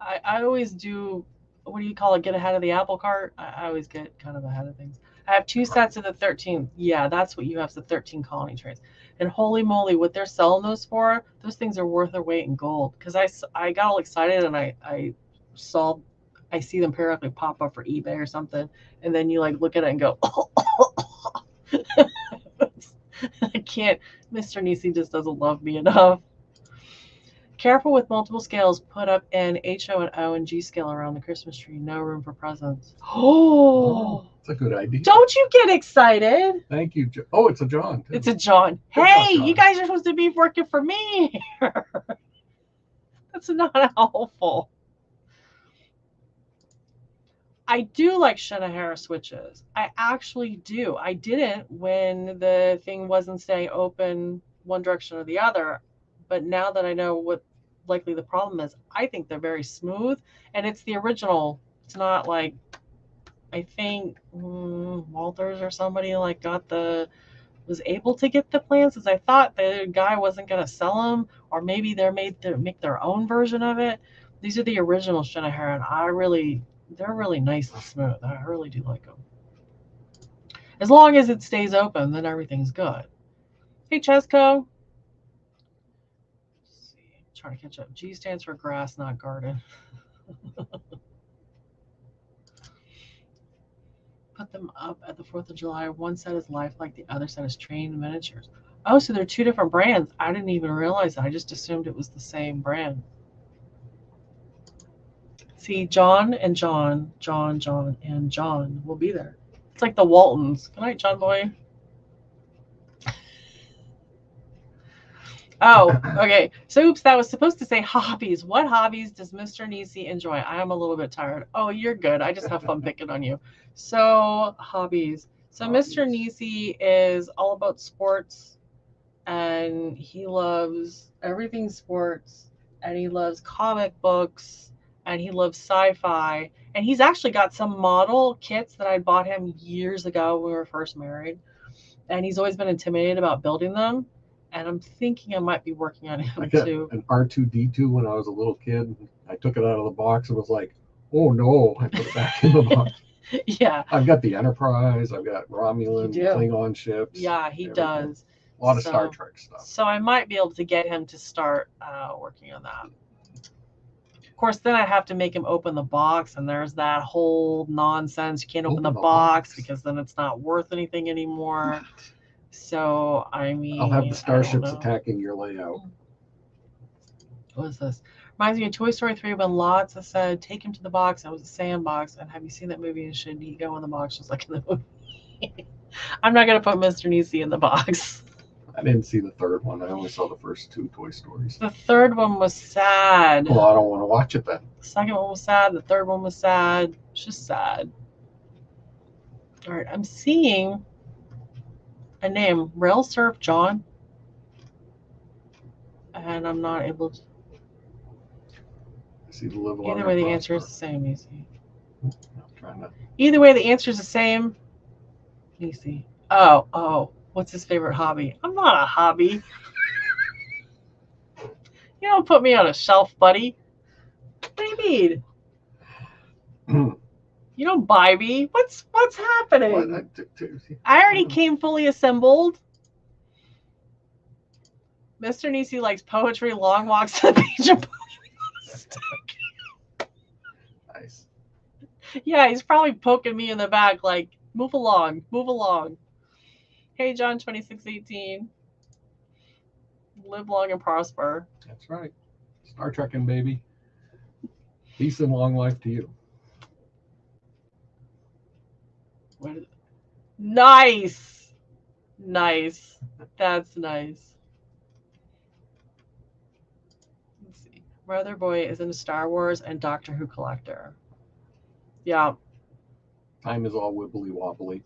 I always do, what do you call it, get ahead of the apple cart? I always get kind of ahead of things. I have 2 sets of the 13. Yeah, that's what you have, the 13 colony trains. And holy moly, what they're selling those for, those things are worth their weight in gold. Because I got all excited and I see them periodically pop up for eBay or something. And then you like look at it and go, oh, I can't. Mr. Nisi just doesn't love me enough. Careful with multiple scales. Put up an HO and O and G scale around the Christmas tree. No room for presents. Oh, that's a good idea. Don't you get excited? Thank you. Oh, it's a John. Too. It's a John. Good hey, John. You guys are supposed to be working for me. That's not helpful. I do like Shinohara switches. I actually do. I didn't when the thing wasn't staying open one direction or the other. But now that I know what likely the problem is, I think they're very smooth. And it's the original. It's not like, I think Walters or somebody like was able to get the plans, because I thought the guy wasn't going to sell them, or maybe they're made to make their own version of it. These are the original Shinohara, and they're really nice and smooth. I really do like them. As long as it stays open, then everything's good. Hey, Chesco. Let's see. I'm trying to catch up. G stands for grass, not garden. Put them up at the 4th of July. One set is lifelike, the other set is trained miniatures. Oh, so they're 2 different brands. I didn't even realize that. I just assumed it was the same brand. See, John and John, John, John, and John will be there. It's like the Waltons. Good night, John boy. Oh, okay. So, oops, that was supposed to say hobbies. What hobbies does Mr. Nisi enjoy? I am a little bit tired. Oh, you're good. I just have fun picking on you. So, hobbies. So, Mr. Nisi is all about sports, and he loves everything sports, and he loves comic books, and he loves sci-fi. And he's actually got some model kits that I bought him years ago when we were first married. And he's always been intimidated about building them. And I'm thinking I might be working on him too. An R2-D2 when I was a little kid. I took it out of the box and was like, oh no, I put it back in the box. Yeah. I've got the Enterprise, I've got Romulan, Klingon ships. Yeah, he does. A lot of Star Trek stuff. So I might be able to get him to start working on that. Of course, then I have to make him open the box, and there's that whole nonsense. You can't open the box because then it's not worth anything anymore. So, I mean, I'll have the starships attacking your layout. What is this? Reminds me of Toy Story 3 when Lots said, take him to the box. It was a sandbox. And have you seen that movie? And should he go in the box just like in the movie? I'm not going to put Mr. Nisi in the box. I didn't see the third one. I only saw the first 2 Toy Stories. The third one was sad. Well, I don't want to watch it then. The second one was sad. The third one was sad. It's just sad. All right, I'm seeing a name, Rail Surf John, and I'm not able to. I see the live long. Either way, the answer is the same. Easy. I'm trying to. Either way, the answer is the same. Easy. Oh. What's his favorite hobby? I'm not a hobby. You don't put me on a shelf, buddy. What do you mean? You don't buy me. What's happening? I already came fully assembled. Mr. Nisi likes poetry, long walks to the beach, and nice. Yeah, he's probably poking me in the back like, move along, move along. Hey, John 2618. Live long and prosper. That's right. Star Trekking, baby. Peace and long life to you. Nice. Nice. That's nice. Let's see. My other boy is into Star Wars and Doctor Who collector. Yeah. Time is all wibbly wobbly.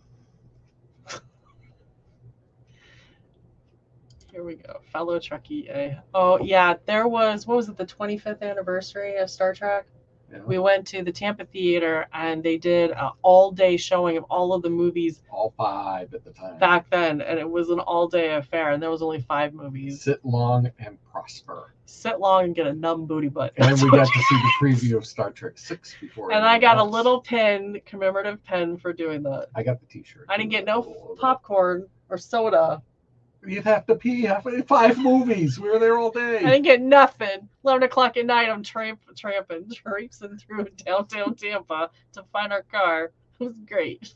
Here we go. Fellow Trekkie A. Oh, yeah. There was, what was it, the 25th anniversary of Star Trek? Yeah. We went to the Tampa Theater and they did an all-day showing of all of the movies. All 5 at the time. Back then, and it was an all-day affair, and there was only 5 movies. Sit long and prosper. Sit long and get a numb booty butt. And we got to see the preview of Star Trek 6 before. And I got a little pin, commemorative pin for doing that. I got the T-shirt. I didn't get no popcorn or soda. You'd have to pee 5 movies. We were there all day. I didn't get nothing. 11 o'clock at night, I'm traipsing through downtown Tampa to find our car. It was great.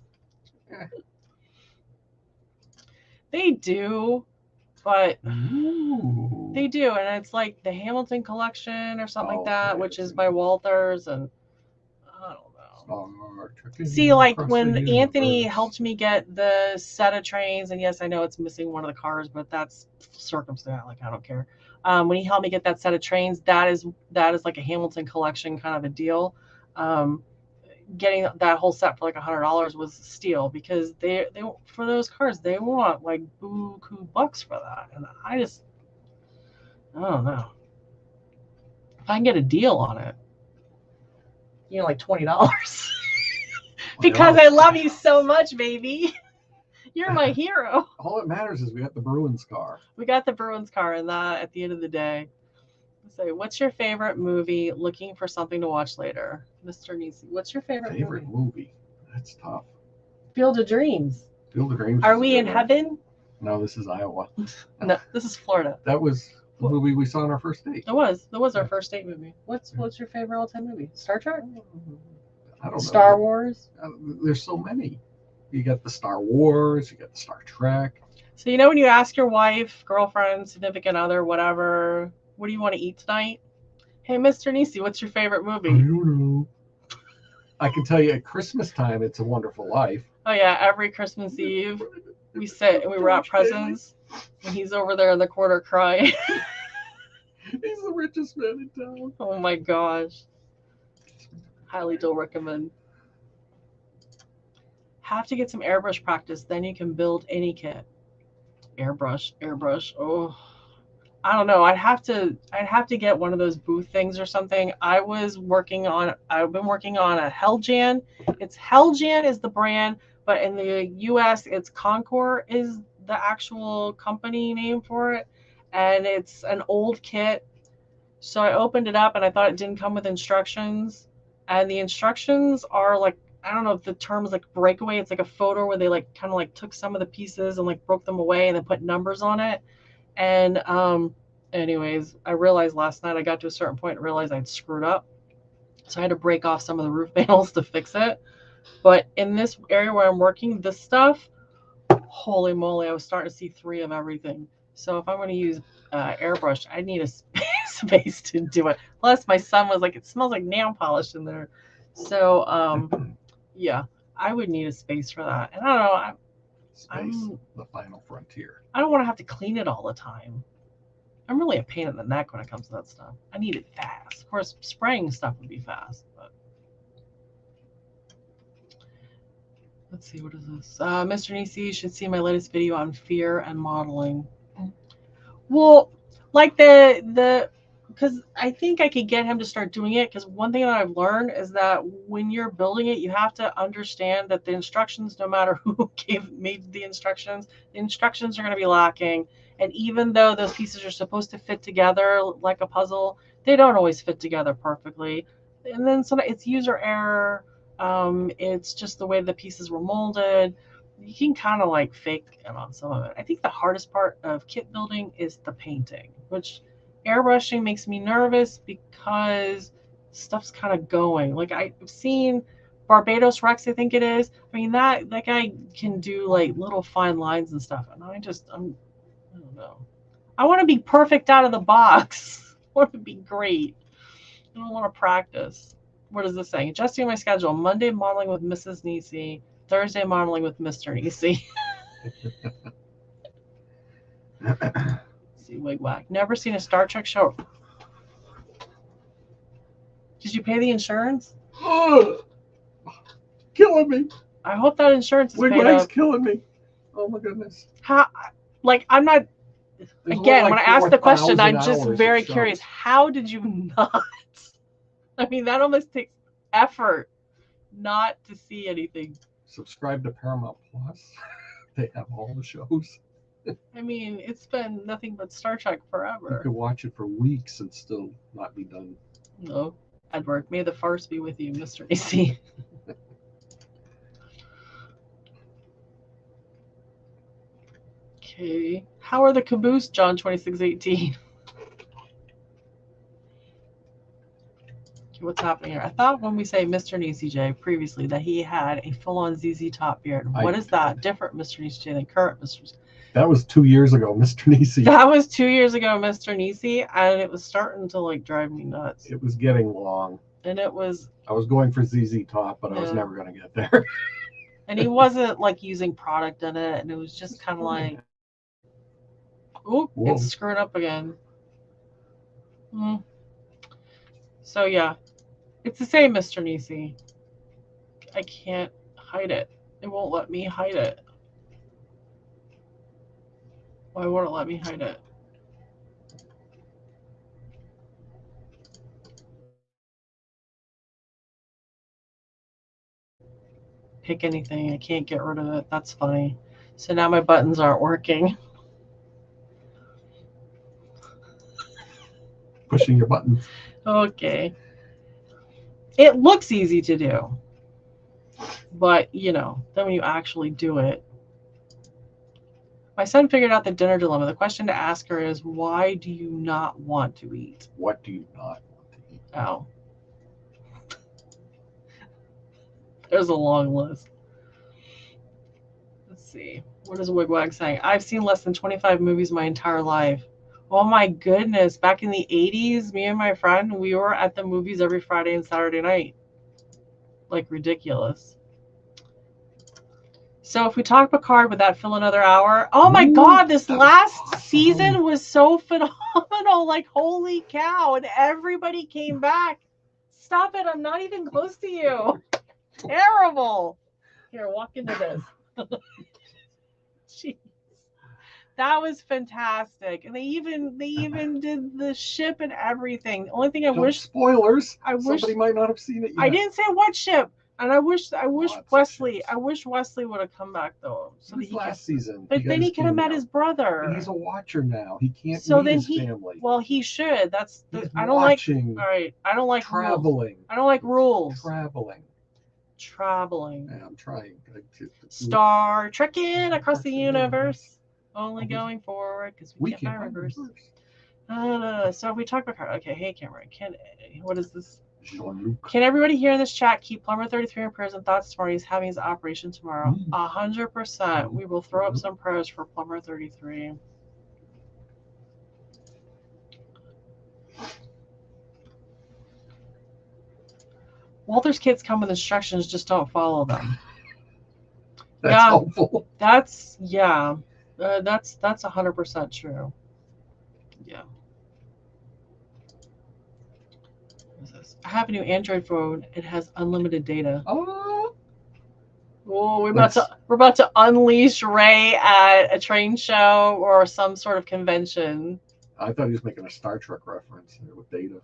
They do, but Ooh. they do, and it's like the Hamilton collection or something like that, Okay, which is by Walters, and I don't know. Star Trek See, like across when the Anthony universe. helped me get the set of trains, and yes, I know it's missing one of the cars, but that's circumstance. Like I don't care. When he helped me get that set of trains, that is like a Hamilton collection kind of a deal. Getting that whole set for like $100 was a steal because they for those cars they want like buku bucks for that, and I don't know. If I can get a deal on it, like $20. Because I love you so much, baby. You're my hero. All that matters is we got the Bruins car. We got the Bruins car, and that at the end of the day. So, what's your favorite movie? Looking for something to watch later, Mr. Nisi. What's your favorite movie? That's tough. Field of Dreams. Field of Dreams. Are we in heaven? No, this is Iowa. No, this is Florida. That was the movie we saw on our first date. It was our first date movie. What's your favorite all-time movie? Star Trek? I don't know. Star Wars? There's so many. You got the Star Wars, you got the Star Trek. So when you ask your wife, girlfriend, significant other, whatever, what do you want to eat tonight? Hey, Mr. Nisi, what's your favorite movie? I don't know. I can tell you at Christmas time, It's a Wonderful Life. Oh yeah, every Christmas Eve we sit and we wrap presents, and he's over there in the corner crying. He's the richest man in town. Oh my gosh. Highly don't recommend. Have to get some airbrush practice, then you can build any kit. Airbrush. Oh, I don't know. I'd have to get one of those booth things or something. I've been working on a Helljan. It's Helljan is the brand, but in the US it's Concord is the actual company name for it, and it's an old kit. So I opened it up and I thought it didn't come with instructions, and the instructions are like, I don't know if the term is like breakaway. It's like a photo where they like kind of like took some of the pieces and like broke them away and then put numbers on it. And anyways, I realized last night I got to a certain point and realized I'd screwed up. So I had to break off some of the roof panels to fix it. But in this area where I'm working, this stuff, holy moly, I was starting to see 3 of everything. So if I'm going to use airbrush, I need a space to do it. Plus, my son was like, it smells like nail polish in there. So, yeah, I would need a space for that. And I don't know. Space, the final frontier. I don't want to have to clean it all the time. I'm really a pain in the neck when it comes to that stuff. I need it fast. Of course, spraying stuff would be fast, but let's see, what is this? Mr. Nisi, you should see my latest video on fear and modeling. Well, like because I think I could get him to start doing it, because one thing that I've learned is that when you're building it, you have to understand that the instructions, no matter who made the instructions are going to be lacking. And even though those pieces are supposed to fit together like a puzzle, they don't always fit together perfectly. And then sometimes it's user error. It's just the way the pieces were molded. You can kind of like fake it on some of it. I think the hardest part of kit building is the painting, which airbrushing makes me nervous because stuff's kind of going. Like I've seen Barbados Rex, I think it is. I mean, that guy can do like little fine lines and stuff. And I don't know. I want to be perfect out of the box. I want to be great. I don't want to practice. What is this saying? Adjusting my schedule. Monday modeling with Mrs. Nisi. Thursday modeling with Mr. Nisi. See, wig whack. Never seen a Star Trek show. Did you pay the insurance? Killing me. I hope that insurance is wig paid whack's up. killing me. Oh my goodness. How? Like, I'm not. again, when I asked the question, I'm just very shows. curious. How did you not? I mean, that almost takes effort not to see anything. Subscribe to Paramount Plus. They have all the shows. I mean, it's been nothing but Star Trek You forever. could watch it for weeks and still not be done. No, Edward, may the force be with you, Mr. AC. Okay. How are the caboose, John 2618? What's happening here? I thought when we say Mr. Nisi J previously that he had a full-on ZZ Top beard. What is that? Different Mr. Nisi J than current Mr. Nisi? That was 2 years ago, Mr. Nisi. That was 2 years ago, Mr. Nisi, and it was starting to like drive me nuts. It was getting long. And it was. I was going for ZZ Top, but I was never going to get there. And he wasn't like using product in it, and it was just kind of like, oop, it's screwing up again. So yeah, it's the same, Mr. Nisi. I can't hide it. It won't let me hide it. Why won't it let me hide it? Pick anything. I can't get rid of it. That's funny. So now my buttons aren't working. Pushing your buttons. Okay. It looks easy to do. But, you know, then when you actually do it. My son figured out the dinner dilemma. The question to ask her is, why do you not want to eat? What do you not want to eat? Oh. There's a long list. Let's see. What is Wigwag saying? I've seen less than 25 movies my entire life. Oh my goodness. Back in the 80s, me and my friend, we were at the movies every Friday and Saturday night. Like ridiculous. So if we talk Picard, would that fill another hour? Oh my God, this last season was so phenomenal. Like, holy cow. And everybody came back. Stop it. I'm not even close to you. Terrible. Here, walk into this. Jeez. That was fantastic. And they even did the ship and everything. The only thing I wish. Spoilers. Somebody might not have seen it yet. I didn't say what ship. And I wish Wesley would have come back though. So that last season. But then he could have met his brother. And he's a watcher now. He can't meet his family. Well, he should. That's the I don't like. All right, I don't like traveling. Rules. I don't like rules. Traveling. Yeah, I'm trying. Star trekking across the universe, only going forward because we can't find reverse. So we talk about. Okay, hey Cameron, what is this? Jean-Luc. Can everybody here in this chat keep Plumber 33 in prayers and thoughts tomorrow? He's having his operation tomorrow. 100%. We will throw up some prayers for Plumber 33. Walter's kids come with instructions, just don't follow them. That's helpful. That's 100% true. Yeah. I have a new Android phone. It has unlimited data. Oh, we're about to unleash Ray at a train show or some sort of convention. I thought he was making a Star Trek reference with data.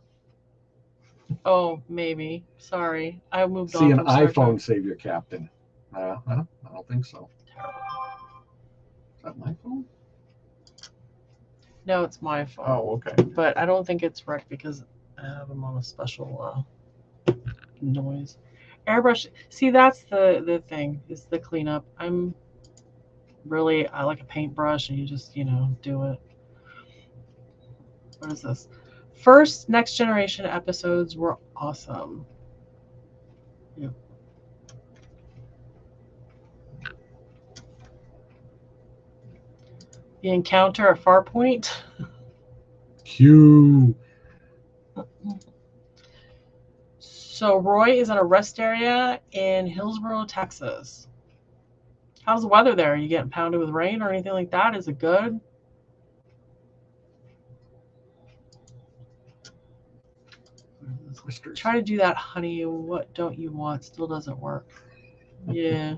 Oh, maybe. Sorry, I moved on. See an iPhone save your captain? I don't think so. Is that my phone? No, it's my phone. Oh, okay. But I don't think it's wrecked because I have them on a special noise. Airbrush. See, that's the thing, is the cleanup. I like a paintbrush and you just, do it. What is this? First Next Generation episodes were awesome. Yeah. The encounter at Farpoint. Q. So Roy is in a rest area in Hillsboro, Texas. How's the weather there? Are you getting pounded with rain or anything like that? Is it good? Twisters. Try to do that, honey. What don't you want? Still doesn't work. Yeah.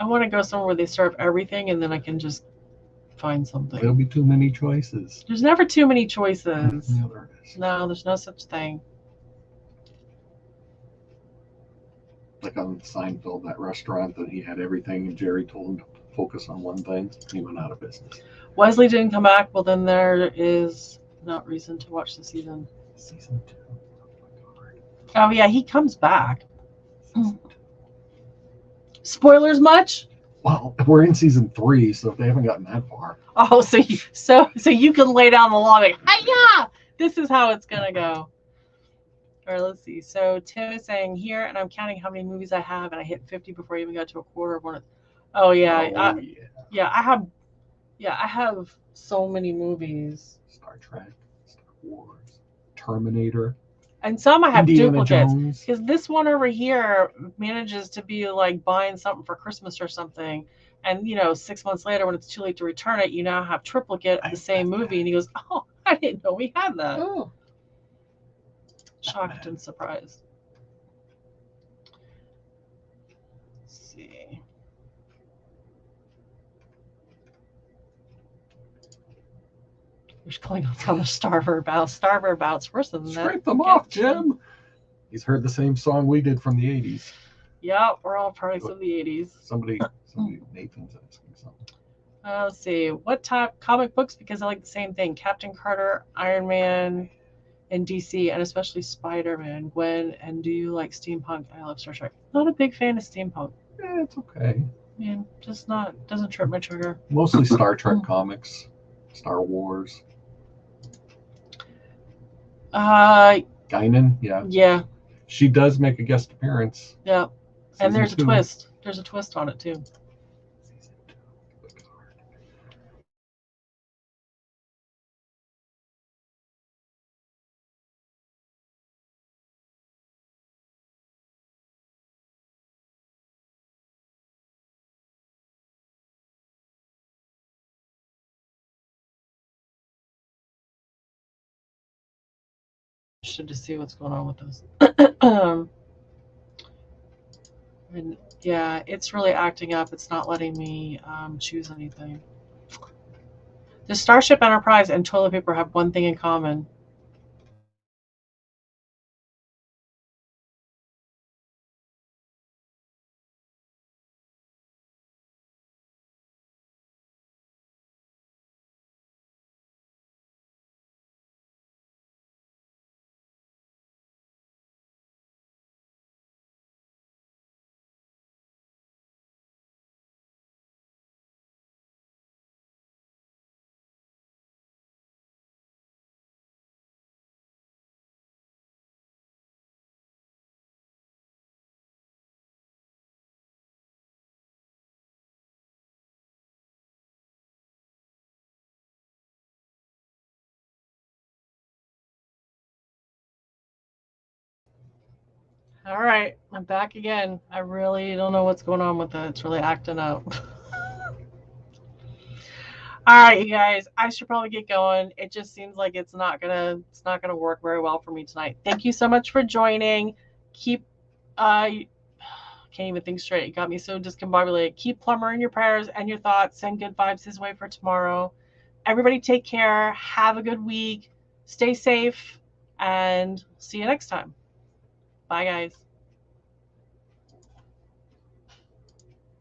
I want to go somewhere where they serve everything, and then I can just find There'll something. be too many choices. There's never too many choices. Yeah, there is. No, there's no such thing. Like on Seinfeld, that restaurant that he had everything, and Jerry told him to focus on one thing. He went out of business. Wesley didn't come back. Well, then there is not reason to watch the season. Season 2. Oh yeah, he comes back. Season 2. Spoilers much? Well, we're in season 3, so if they haven't gotten that far. Oh, so you can lay down the law like, hiya! This is how it's gonna go. All right, let's see. So Tim is saying here, and I'm counting how many movies I have, and I hit 50 before I even got to a quarter of one. Oh yeah, I have so many movies. Star Trek, Star Wars, Terminator, and some I have Indiana duplicates. Jones. Because this one over here manages to be like buying something for Christmas or something, and 6 months later, when it's too late to return it, you now have triplicate of the same movie, and he goes, "Oh, I didn't know we had that." Oh, shocked and surprised. Let's see. Who's calling on the starboard bow? Starboard bow's worse than that. Scrape them off, Jim. He's heard the same song we did from the 80s. Yeah, we're all products of the 80s. Somebody, Nathan's asking something. Let's see. What type comic books? Because I like the same thing. Captain Carter, Iron Man, and DC, and especially Spider-Man. Gwen, and do you like steampunk? I love Star Trek. Not a big fan of steampunk. Yeah, it's okay. Man, just not, doesn't trip my trigger. Mostly Star Trek comics, Star Wars. Guinan, yeah. Yeah. She does make a guest appearance. Yeah. And there's a twist. There's a twist on it too. To see what's going on with this. And yeah, it's really acting up. It's not letting me choose anything. The Starship Enterprise and toilet paper have one thing in common. All right, I'm back again. I really don't know what's going on with it. It's really acting up. All right, you guys, I should probably get going. It just seems like it's not gonna work very well for me tonight. Thank you so much for joining. Keep can't even think straight. It got me so discombobulated. Keep Plumber in your prayers and your thoughts. Send good vibes his way for tomorrow. Everybody take care. Have a good week. Stay safe, and see you next time. Bye, guys.